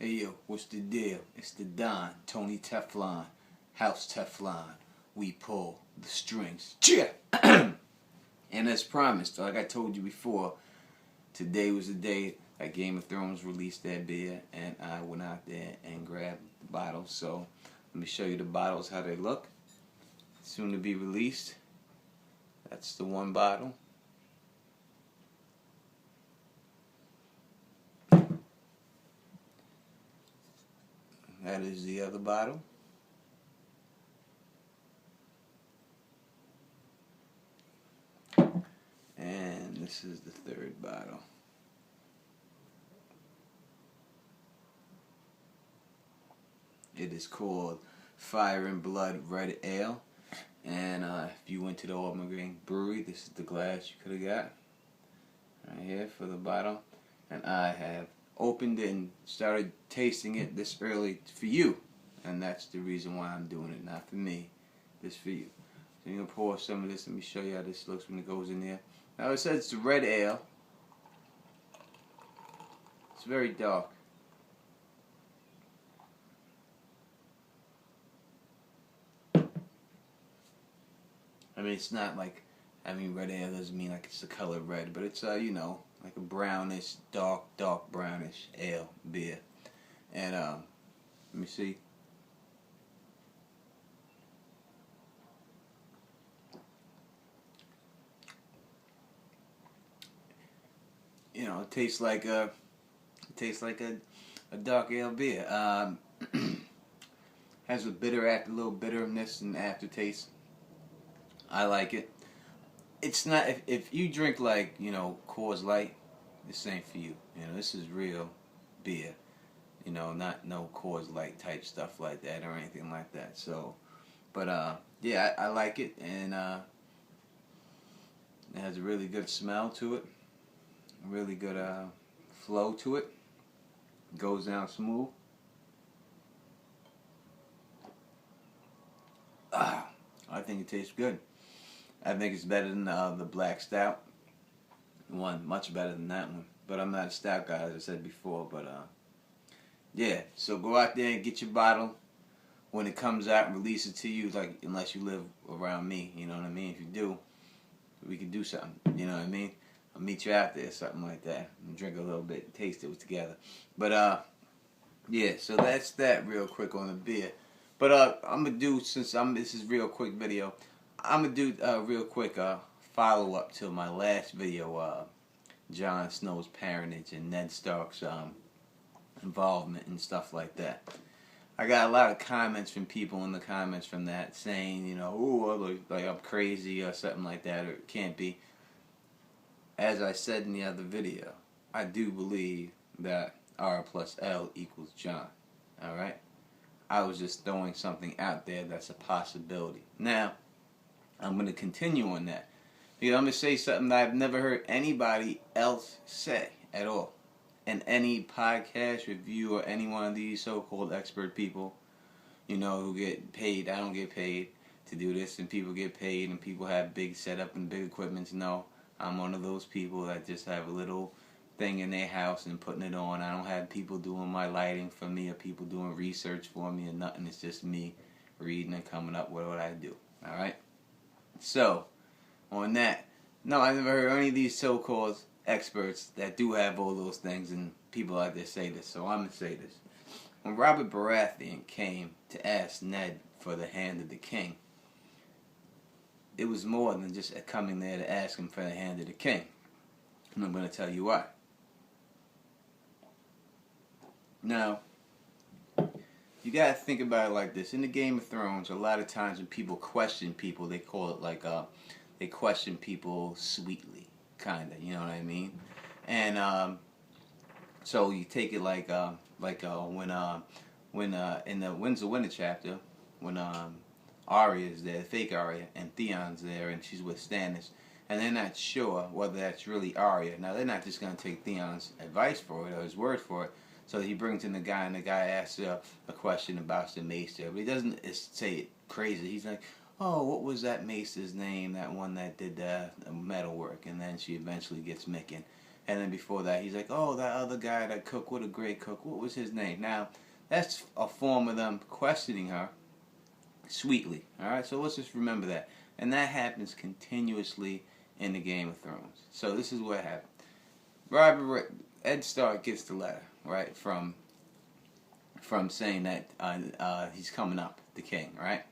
Hey yo, what's the deal? It's the Don, Tony Teflon, House Teflon. We pull the strings. Cheer! And as promised, like I told you before, today was the day that Game of Thrones released their beer, and I went out there and grabbed the bottles. So let me show you the bottles, how they look. Soon to be released. That's the one bottle. That is the other bottle. And this is the third bottle. It is called Fire and Blood Red Ale. And if you went to the Auburn Green Brewery, this is the glass you could have got. Right here for the bottle. And I have opened it and started tasting it this early for you. And that's the reason why I'm doing it. Not for me. This for you. So you're going to pour some of this. Let me show you how this looks when it goes in there. Now it says it's a red ale. It's very dark. I mean, it's not like, red ale doesn't mean like it's the color red, but it's, like a brownish, dark brownish ale, beer. And, let me see. It tastes like a dark ale beer. Has a little bitterness and aftertaste. I like it. It's not, if you drink like, Coors Light, this ain't for you. This is real beer. Not no Coors Light type stuff like that or anything like that. So, but yeah, I like it, and it has a really good smell to it. Really good flow to it. Goes down smooth. I think it tastes good. I think it's better than the Black Stout one, much better than that one. But I'm not a stout guy, as I said before. But yeah, so go out there and get your bottle when it comes out and release it to you. Like, unless you live around me, you know what I mean. If you do, we can do something. You know what I mean. I'll meet you out there, something like that, and drink a little bit, taste it together. But yeah, so that's that real quick on the beer. But I'm gonna do, since this is a real quick video, I'm gonna do real quick follow up to my last video, Jon Snow's parentage and Ned Stark's involvement and stuff like that. I got a lot of comments from people in the comments from that saying, oh, like I'm crazy or something like that, or it can't be. As I said in the other video, I do believe that R plus L equals Jon. Alright? I was just throwing something out there that's a possibility. Now, I'm going to continue on that. I'm going to say something that I've never heard anybody else say at all. In any podcast, review, or any one of these so-called expert people, who get paid. I don't get paid to do this, and people get paid, and people have big setup and big equipment. No, I'm one of those people that just have a little thing in their house and putting it on. I don't have people doing my lighting for me or people doing research for me or nothing. It's just me reading and coming up with what I do. Alright? So, on that, no, I've never heard any of these so-called experts that do have all those things, and people out there say this, so I'm going to say this. When Robert Baratheon came to ask Ned for the hand of the king, it was more than just coming there to ask him for the hand of the king. And I'm going to tell you why. Now, you got to think about it like this. In the Game of Thrones, a lot of times when people question people, they call it like, they question people sweetly, kind of, you know what I mean? And so you take it like when in the Winds of Winter chapter, when Arya's there, fake Arya, and Theon's there, and she's with Stannis, and they're not sure whether that's really Arya. Now, they're not just going to take Theon's advice for it or his word for it. So he brings in the guy, and the guy asks a question about the maester, but he doesn't say it crazy. He's like, oh, what was that maester's name, that one that did the metal work? And then she eventually gets Micken. And then before that, he's like, oh, that other guy, that cook, what a great cook. What was his name? Now, that's a form of them questioning her sweetly. All right, so let's just remember that. And that happens continuously in the Game of Thrones. So this is what happened. Ed Stark gets the letter, right, from saying that he's coming up, the king, right?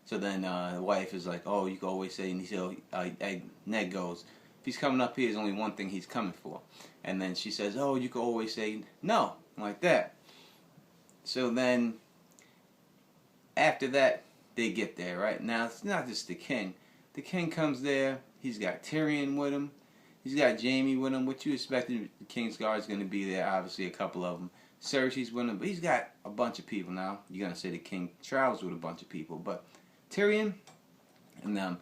So then the wife is like, oh, you can always say, and Ned goes, if he's coming up here, there's only one thing he's coming for. And then she says, oh, you can always say no, like that. So then, after that, they get there, right? Now, it's not just the king. The king comes there, he's got Tyrion with him, he's got Jaime with him. What you expected, the King's Guard is going to be there, obviously a couple of them. Cersei's with him, but he's got a bunch of people now. You're going to say the king travels with a bunch of people, but Tyrion and them,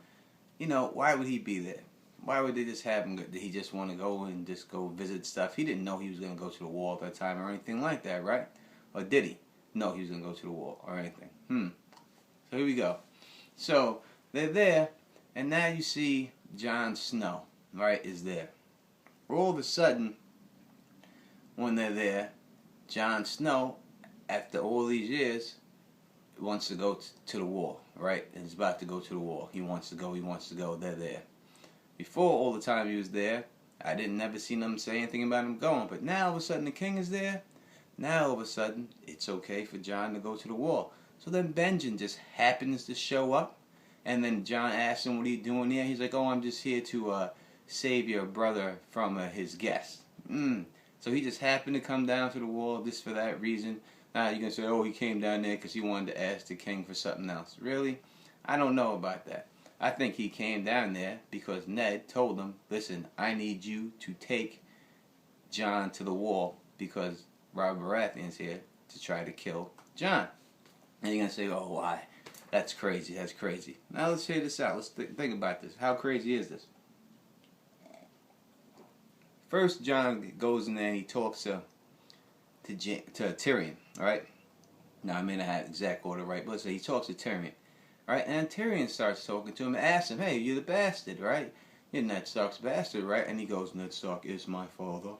why would he be there? Why would they just have him? Did he just want to go and just go visit stuff? He didn't know he was going to go to the wall at that time or anything like that, right? Or did he know he was going to go to the wall or anything? So here we go. So they're there, and now you see Jon Snow, right, is there. All of a sudden, when they're there, Jon Snow, after all these years, wants to go to the wall, right? And he's about to go to the wall. He wants to go, they're there. Before, all the time he was there, I didn't never see them say anything about him going. But now, all of a sudden, the king is there. Now, all of a sudden, it's okay for Jon to go to the wall. So then Benjen just happens to show up. And then Jon asks him, what are you doing here? He's like, oh, I'm just here to save your brother from his guest. So he just happened to come down to the wall just for that reason. Now you're going to say, oh, he came down there because he wanted to ask the king for something else. Really? I don't know about that. I think he came down there because Ned told him, listen, I need you to take Jon to the wall because Robert Baratheon's here to try to kill Jon. And you're going to say, oh, why? That's crazy. That's crazy. Now let's hear this out. Let's think about this. How crazy is this? First, Jon goes in there and he talks to Tyrion, right? Now, I may not have exact order right, but let's say he talks to Tyrion, right? And Tyrion starts talking to him and asks him, hey, you're the bastard, right? You're Ned Stark's bastard, right? And he goes, Ned Stark is my father,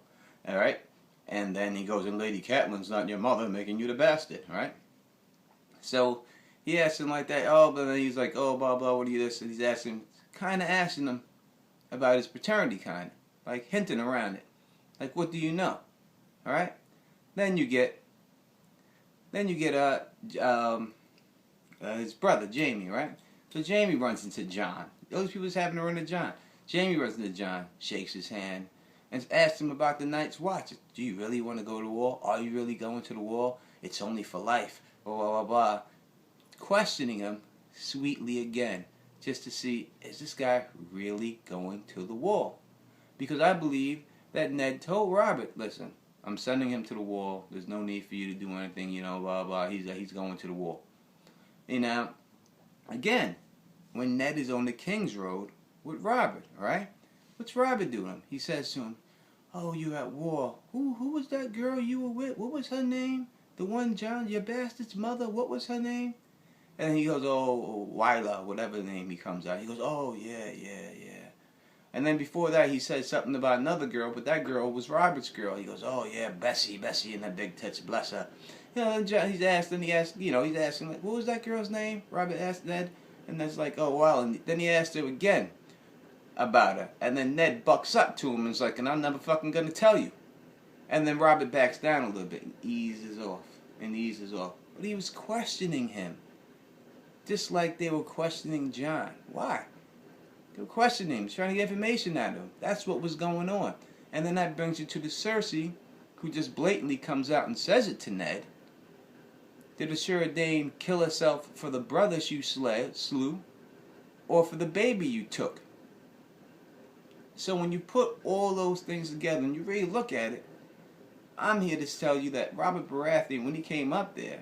all right? And then he goes, and Lady Catelyn's not your mother, making you the bastard, right? So he asks him like that, oh, but then he's like, oh, blah, blah, what are you this? And he's kind of asking him about his paternity, kind of, like hinting around it. Like, what do you know? All right? Then you get his brother, Jaime, right? So Jaime runs into Jon. Those people's having to run into Jon. Jaime runs into Jon, shakes his hand, and asks him about the Night's Watch. Do you really want to go to the wall? Are you really going to the wall? It's only for life. Blah, blah, blah, blah. Questioning him sweetly again, just to see, is this guy really going to the wall? Because I believe that Ned told Robert, listen, I'm sending him to the wall. There's no need for you to do anything, blah, blah. He's going to the wall. Now, again, when Ned is on the King's Road with Robert, right? What's Robert doing? He says to him, oh, you at war. Who was that girl you were with? What was her name? The one, Jon, your bastard's mother, what was her name? And he goes, oh, Wyla, whatever the name he comes out. He goes, oh, yeah. And then before that, he said something about another girl, but that girl was Robert's girl. He goes, oh, yeah, Bessie and her big tits, bless her. And he's asking, like, what was that girl's name? Robert asked Ned. And Ned's like, oh, well. And then he asked her again about her. And then Ned bucks up to him and is like, and I'm never fucking going to tell you. And then Robert backs down a little bit and eases off. But he was questioning him. Just like they were questioning Jon. Why? They were questioning him, trying to get information out of him. That's what was going on. And then that brings you to the Cersei, who just blatantly comes out and says it to Ned. Did Ashura Dane kill herself for the brother she slew, or for the baby you took? So when you put all those things together and you really look at it, I'm here to tell you that Robert Baratheon, when he came up there,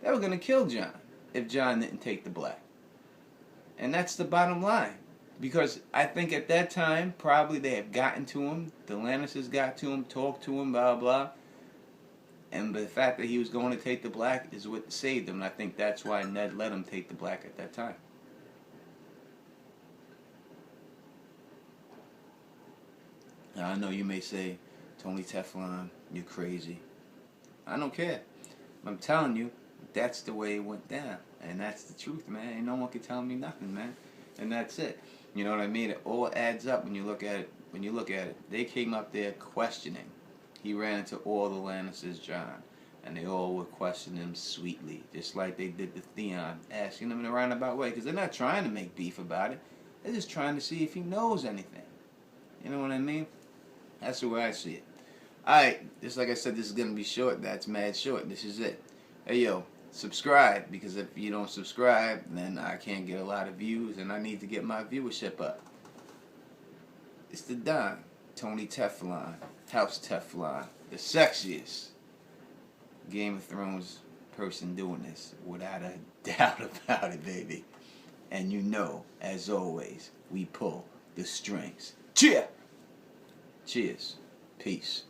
they were going to kill Jon if Jon didn't take the black. And that's the bottom line. Because I think at that time, probably they have gotten to him. The Lannisters got to him, talked to him, blah, blah. And the fact that he was going to take the black is what saved him. And I think that's why Ned let him take the black at that time. Now, I know you may say, Tony Teflon, you're crazy. I don't care. I'm telling you, that's the way it went down. And that's the truth, man. And no one can tell me nothing, man. And that's it. You know what I mean? It all adds up when you look at it. When you look at it, they came up there questioning. He ran into all the Lannisters, John, and they all were questioning him sweetly, just like they did to Theon, asking him in a roundabout way, because they're not trying to make beef about it. They're just trying to see if he knows anything. You know what I mean? That's the way I see it. Alright, just like I said, this is going to be short. That's mad short. This is it. Hey, yo, subscribe, because if you don't subscribe, then I can't get a lot of views, and I need to get my viewership up. It's the Don, Tony Teflon, House Teflon, the sexiest Game of Thrones person doing this, without a doubt about it, baby. And you know, as always, we pull the strings. Cheers! Cheers. Peace.